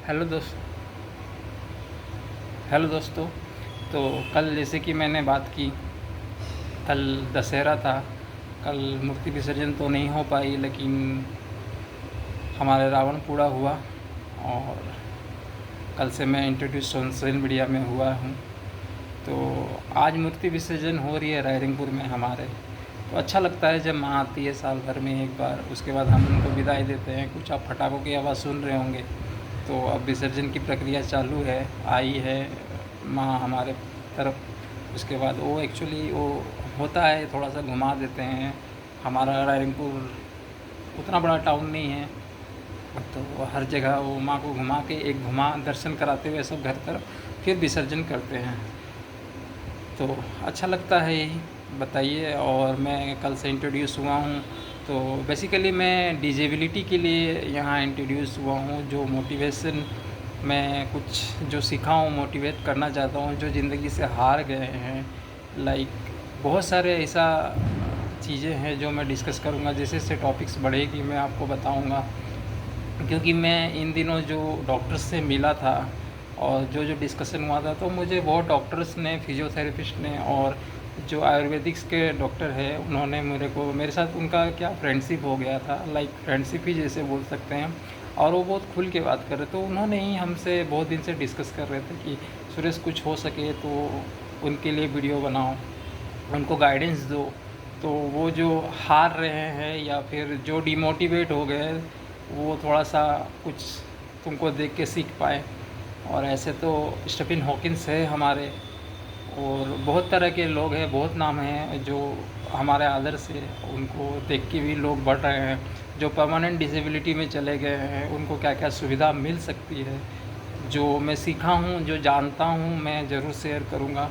Hello दोस्त hello दोस्तों। तो कल जैसे कि मैंने बात की, कल दशहरा था। कल मूर्ति विसर्जन तो नहीं हो पाई, लेकिन हमारे रावण पूरा हुआ। और कल से मैं इंट्रोड्यूस सोशल मीडिया में हुआ हूँ। तो आज मूर्ति विसर्जन हो रही है रायरंगपुर में हमारे। तो अच्छा लगता है जब माँ आती है साल भर में एक बार, उसके बाद हम उनको विदाई देते हैं। कुछ आप पटाखों की आवाज़ सुन रहे होंगे। तो अब विसर्जन की प्रक्रिया चालू है, आई है माँ हमारे तरफ। उसके बाद वो एक्चुअली वो होता है, थोड़ा सा घुमा देते हैं। हमारा रायरंगपुर उतना बड़ा टाउन नहीं है, तो हर जगह वो माँ को घुमा के एक घुमा दर्शन कराते हुए सब घर तरफ फिर विसर्जन करते हैं। तो अच्छा लगता है यही। बताइए। और मैं कल से इंट्रोड्यूस हुआ हूँ। तो बेसिकली मैं डिजेबिलिटी के लिए यहाँ इंट्रोड्यूस हुआ हूँ। जो मोटिवेशन मैं कुछ जो सीखा हूँ, मोटिवेट करना चाहता हूँ जो ज़िंदगी से हार गए हैं। लाइक बहुत सारे ऐसा चीज़ें हैं जो मैं डिस्कस करूँगा। जैसे जैसे टॉपिक्स बढ़ेगी मैं आपको बताऊँगा, क्योंकि मैं इन दिनों जो डॉक्टर्स से मिला था और जो जो डिस्कशन हुआ था, तो मुझे बहुत डॉक्टर्स ने, फिजियोथेरेपिस्ट ने और जो आयुर्वेदिक्स के डॉक्टर हैं, उन्होंने मेरे साथ उनका क्या फ्रेंडशिप हो गया था। लाइक फ्रेंडशिप ही जैसे बोल सकते हैं। और वो बहुत खुल के बात कर रहे थे। तो उन्होंने ही हमसे बहुत दिन से डिस्कस कर रहे थे कि सुरेश कुछ हो सके तो उनके लिए वीडियो बनाओ, उनको गाइडेंस दो। तो वो जो हार रहे हैं या फिर जो डिमोटिवेट हो गए, वो थोड़ा सा कुछ तुमको देख के सीख पाए। और ऐसे तो स्टीफन हॉकिंस है हमारे, और बहुत तरह के लोग हैं, बहुत नाम हैं जो हमारे आदर्श है। उनको देख के भी लोग बढ़ रहे हैं। जो परमानेंट डिसेबिलिटी में चले गए हैं, उनको क्या क्या सुविधा मिल सकती है, जो मैं सीखा हूँ, जो जानता हूँ, मैं ज़रूर शेयर करूँगा।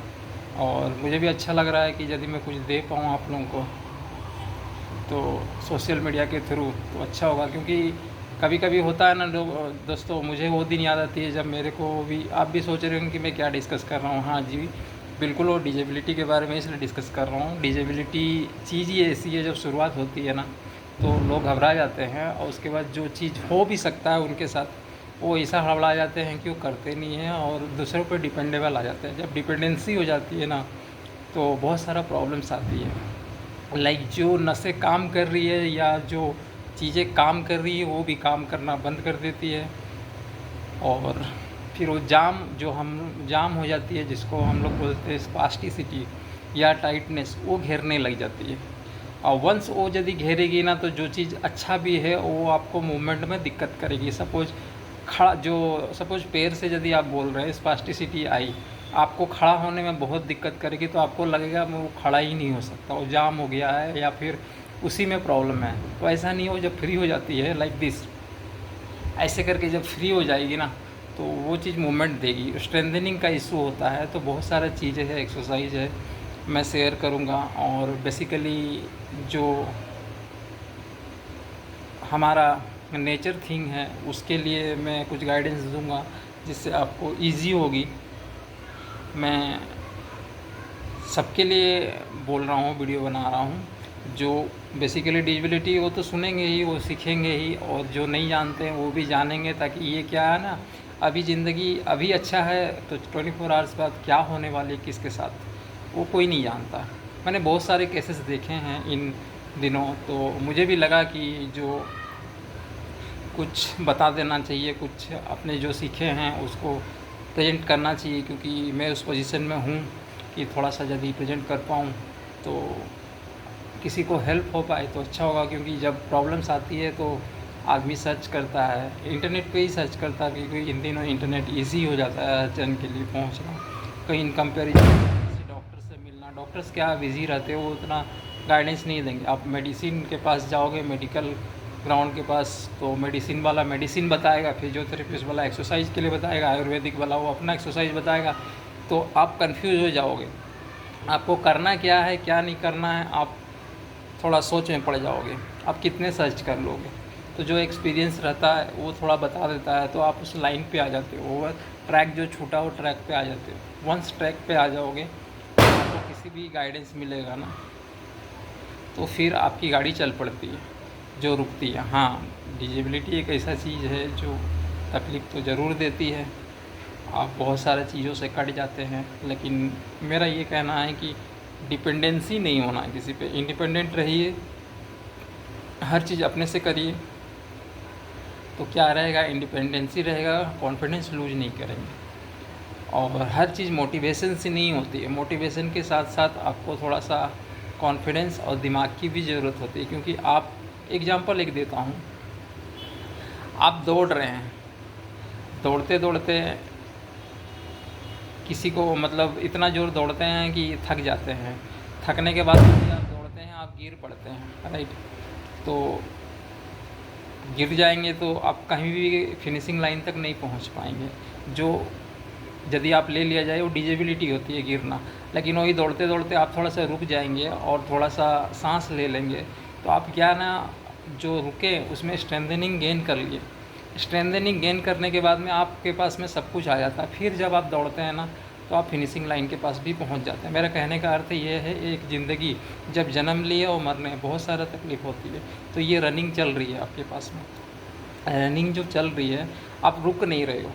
और मुझे भी अच्छा लग रहा है कि यदि मैं कुछ दे पाऊँ आप लोगों को तो सोशल मीडिया के थ्रू, तो अच्छा होगा। क्योंकि कभी कभी होता है ना लोग, दोस्तों, मुझे वो दिन याद आती है जब मेरे को भी, आप भी सोच रहे हो कि मैं क्या डिस्कस कर रहा हूँ। हाँ जी, बिल्कुल, वो डिजेबिलिटी के बारे में इसलिए डिस्कस कर रहा हूँ। डिजेबिलिटी चीज़ ही ऐसी है, जब शुरुआत होती है ना तो लोग घबरा जाते हैं, और उसके बाद जो चीज़ हो भी सकता है उनके साथ, वो ऐसा घबरा जाते हैं कि वो करते नहीं हैं और दूसरों पर डिपेंडेबल आ जाते हैं। जब डिपेंडेंसी हो जाती है ना, तो बहुत सारा प्रॉब्लम्स आती है। लाइक जो नसें काम कर रही है या जो चीज़ें काम कर रही है, वो भी काम करना बंद कर देती है। और फिर वो जाम हो जाती है, जिसको हम लोग बोलते हैं स्पास्टिसिटी या टाइटनेस, वो घेरने लग जाती है। और वंस वो यदि घेरेगी ना, तो जो चीज़ अच्छा भी है वो आपको मूवमेंट में दिक्कत करेगी। सपोज पैर से यदि आप बोल रहे हैं, स्पास्टिसिटी आई, आपको खड़ा होने में बहुत दिक्कत करेगी। तो आपको लगेगा वो खड़ा ही नहीं हो सकता, वो जाम हो गया है या फिर उसी में प्रॉब्लम है। तो ऐसा नहीं हो, जब फ्री हो जाती है लाइक दिस, ऐसे करके जब फ्री हो जाएगी ना, तो वो चीज़ मूवमेंट देगी। स्ट्रेंथनिंग का इशू होता है, तो बहुत सारा चीज़ें हैं, एक्सरसाइज है, मैं शेयर करूँगा। और बेसिकली जो हमारा नेचर थिंग है, उसके लिए मैं कुछ गाइडेंस दूंगा, जिससे आपको इजी होगी। मैं सबके लिए बोल रहा हूँ, वीडियो बना रहा हूँ। जो बेसिकली डिजेबिलिटी, वो तो सुनेंगे ही, वो सीखेंगे ही, और जो नहीं जानते हैं वो भी जानेंगे। ताकि ये क्या है ना, अभी ज़िंदगी अभी अच्छा है, तो 24 आवर्स बाद क्या होने वाली है किसके साथ, वो कोई नहीं जानता। मैंने बहुत सारे केसेस देखे हैं इन दिनों, तो मुझे भी लगा कि जो कुछ बता देना चाहिए, कुछ अपने जो सीखे हैं उसको प्रेजेंट करना चाहिए। क्योंकि मैं उस पोजीशन में हूँ कि थोड़ा सा यदि प्रेजेंट कर पाऊँ तो किसी को हेल्प हो पाए तो अच्छा होगा। क्योंकि जब प्रॉब्लम्स आती है तो आदमी सर्च करता है, इंटरनेट पे ही सर्च करता है। क्योंकि इन दिनों इंटरनेट ईजी हो जाता है हर जन के लिए पहुँचना। कहीं इन कंपेरिजन किसी डॉक्टर से मिलना, डॉक्टर्स क्या बिज़ी रहते हैं, वो उतना गाइडेंस नहीं देंगे। आप मेडिसिन के पास जाओगे, मेडिकल ग्राउंड के पास, तो मेडिसिन वाला मेडिसिन बताएगा, फिजियोथेरेपिस्ट वाला एक्सरसाइज के लिए बताएगा, आयुर्वेदिक वाला वो अपना एक्सरसाइज बताएगा। तो आप कंफ्यूज हो जाओगे, आपको करना क्या है क्या नहीं करना है, आप थोड़ा सोच में पड़ जाओगे। आप कितने सर्च कर लोगे। तो जो एक्सपीरियंस रहता है वो थोड़ा बता देता है, तो आप उस लाइन पे आ जाते हो। ओवर ट्रैक जो छूटा हो, ट्रैक पे आ जाते हो। वंस ट्रैक पे आ जाओगे, आपको किसी भी गाइडेंस मिलेगा ना, तो फिर आपकी गाड़ी चल पड़ती है, जो रुकती है। हाँ, डिजेबिलिटी एक ऐसा चीज़ है जो तकलीफ़ तो ज़रूर देती है, आप बहुत सारे चीज़ों से कट जाते हैं, लेकिन मेरा ये कहना है कि डिपेंडेंसी नहीं होना किसी पे, इंडिपेंडेंट रहिए, हर चीज़ अपने से करिए, तो क्या रहेगा, इंडिपेंडेंसी रहेगा, कॉन्फिडेंस लूज़ नहीं करेंगे। और हर चीज़ मोटिवेशन से नहीं होती है, मोटिवेशन के साथ साथ आपको थोड़ा सा कॉन्फिडेंस और दिमाग की भी ज़रूरत होती है। क्योंकि आप, एग्जांपल एक देता हूँ, आप दौड़ रहे हैं, दौड़ते दौड़ते किसी को मतलब इतना ज़ोर दौड़ते हैं कि थक जाते हैं, थकने के बाद भी आप दौड़ते हैं, आप गिर पड़ते हैं, राइट। तो गिर जाएंगे तो आप कहीं भी फिनिशिंग लाइन तक नहीं पहुंच पाएंगे। जो यदि आप ले लिया जाए वो डिजेबिलिटी होती है गिरना, लेकिन वही दौड़ते दौड़ते आप थोड़ा सा रुक जाएंगे और थोड़ा सा सांस ले लेंगे, तो आप क्या ना, जो रुके उसमें स्ट्रेंथनिंग गेन कर लिए। स्ट्रेंथनिंग गेन करने के बाद में आपके पास में सब कुछ आ जाता है, फिर जब आप दौड़ते हैं ना तो आप फिनिशिंग लाइन के पास भी पहुंच जाते हैं। मेरा कहने का अर्थ ये है, एक ज़िंदगी जब जन्म लिए और मरने बहुत सारा तकलीफ़ होती है, तो ये रनिंग चल रही है आपके पास में, रनिंग जो चल रही है, आप रुक नहीं रहे हो,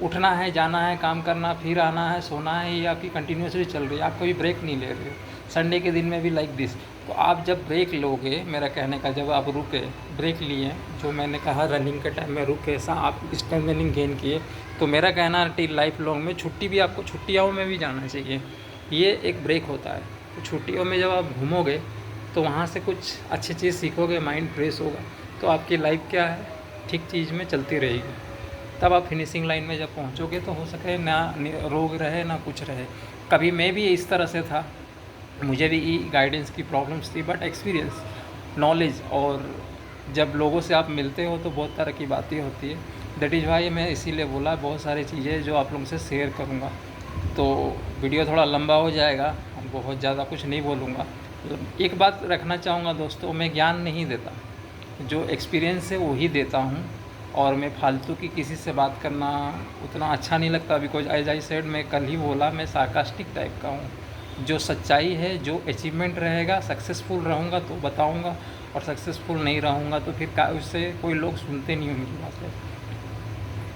उठना है, जाना है, काम करना, फिर आना है, सोना है, ये आपकी कंटिन्यूसली चल रही है, आप कोई ब्रेक नहीं ले रहे हो। संडे के दिन में भी लाइक दिस। तो आप जब ब्रेक लोगे, मेरा कहने का, जब आप रुके, ब्रेक लिए, जो मैंने कहा रनिंग के टाइम में रुके, ऐसा आप स्टेमिनिंग गेन किए, तो मेरा कहना टिल लाइफ लॉन्ग में छुट्टी भी, आपको छुट्टियों में भी जाना चाहिए, ये एक ब्रेक होता है। तो छुट्टियों में जब आप घूमोगे तो वहाँ से कुछ अच्छी चीज़ सीखोगे, माइंड फ्रेश होगा, तो आपकी लाइफ क्या है, ठीक चीज़ में चलती रहेगी। तब आप फिनिशिंग लाइन में जब पहुंचोगे तो हो सके ना रोग रहे ना कुछ रहे। कभी मैं भी इस तरह से था, मुझे भी गाइडेंस की प्रॉब्लम्स थी, बट एक्सपीरियंस, नॉलेज, और जब लोगों से आप मिलते हो तो बहुत तरह की बातें होती है। दैट इज़ वाई मैं इसीलिए बोला बहुत सारी चीज़ें जो आप लोगों से शेयर करूँगा। तो वीडियो थोड़ा लंबा हो जाएगा, बहुत ज़्यादा कुछ नहीं बोलूँगा। एक बात रखना चाहूँगा दोस्तों, मैं ज्ञान नहीं देता, जो एक्सपीरियंस है वही देता हूँ, और मैं फालतू की किसी से बात करना उतना अच्छा नहीं लगता। बिकॉज एज आई सेड, मैं कल ही बोला, मैं सार्कास्टिक टाइप का हूँ। जो सच्चाई है, जो अचीवमेंट रहेगा, सक्सेसफुल रहूँगा तो बताऊँगा, और सक्सेसफुल नहीं रहूँगा तो फिर उससे कोई लोग सुनते नहीं होंगे बातें।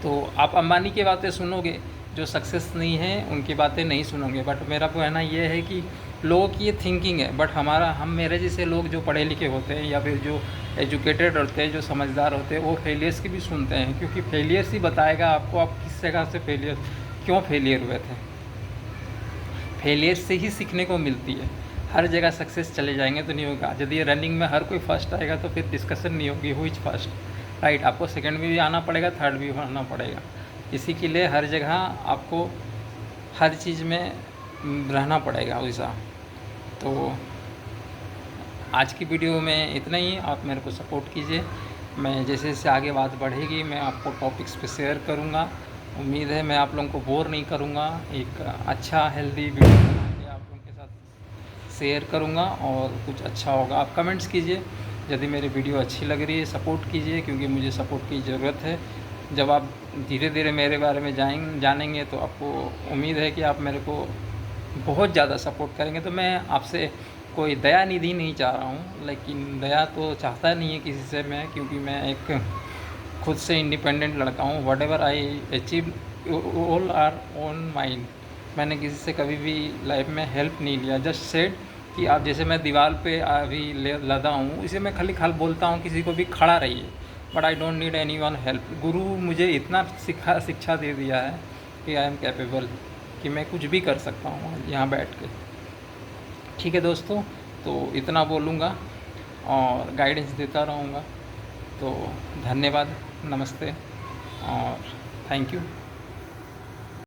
तो आप अंबानी की बातें सुनोगे, जो सक्सेस नहीं है उनकी बातें नहीं सुनोगे। बट मेरा कहना ये है कि लोगों की ये थिंकिंग है, बट हम मेरे जैसे लोग जो पढ़े लिखे होते हैं या फिर जो एजुकेटेड होते हैं, जो समझदार होते हैं, वो फेलियर्स की भी सुनते हैं, क्योंकि फेलियर्स ही बताएगा आपको आप किस जगह से फेलियर, क्यों फेलियर हुए थे। फेलियर से ही सीखने को मिलती है। हर जगह सक्सेस चले जाएंगे तो नहीं होगा। यदि रनिंग में हर कोई फर्स्ट आएगा तो फिर डिस्कशन नहीं होगी हु इज फर्स्ट, राइट। आपको सेकंड में भी आना पड़ेगा, थर्ड भी आना पड़ेगा। इसी के लिए हर जगह आपको हर चीज़ में रहना पड़ेगा वैसा। तो आज की वीडियो में इतना ही, आप मेरे को सपोर्ट कीजिए। मैं जैसे जैसे आगे बात बढ़ेगी मैं आपको टॉपिक्स पे शेयर करूँगा। उम्मीद है मैं आप लोगों को बोर नहीं करूँगा, एक अच्छा हेल्दी वीडियो बना के आप लोगों के साथ शेयर करूँगा और कुछ अच्छा होगा। आप कमेंट्स कीजिए यदि मेरी वीडियो अच्छी लग रही है, सपोर्ट कीजिए, क्योंकि मुझे सपोर्ट की ज़रूरत है। जब आप धीरे धीरे मेरे बारे में जानेंगे तो आपको उम्मीद है कि आप मेरे को बहुत ज़्यादा सपोर्ट करेंगे। तो मैं आपसे कोई दया निधि नहीं चाह रहा हूँ, लेकिन दया तो चाहता नहीं है किसी से मैं, क्योंकि मैं एक खुद से इंडिपेंडेंट लड़का हूँ। Whatever I achieve all are on mind. मैंने किसी से कभी भी लाइफ में हेल्प नहीं लिया। जस्ट सेड कि आप जैसे मैं दीवार पे अभी लदा हूँ, इसे मैं खाली बोलता हूँ किसी को भी खड़ा रहिए, but I don't need any one help. गुरु मुझे इतना शिक्षा दे दिया है कि आई एम कैपेबल, कि मैं कुछ भी कर सकता हूँ यहाँ बैठ के। ठीक है दोस्तों, तो इतना बोलूँगा और गाइडेंस देता रहूँगा। तो धन्यवाद, नमस्ते और थैंक यू।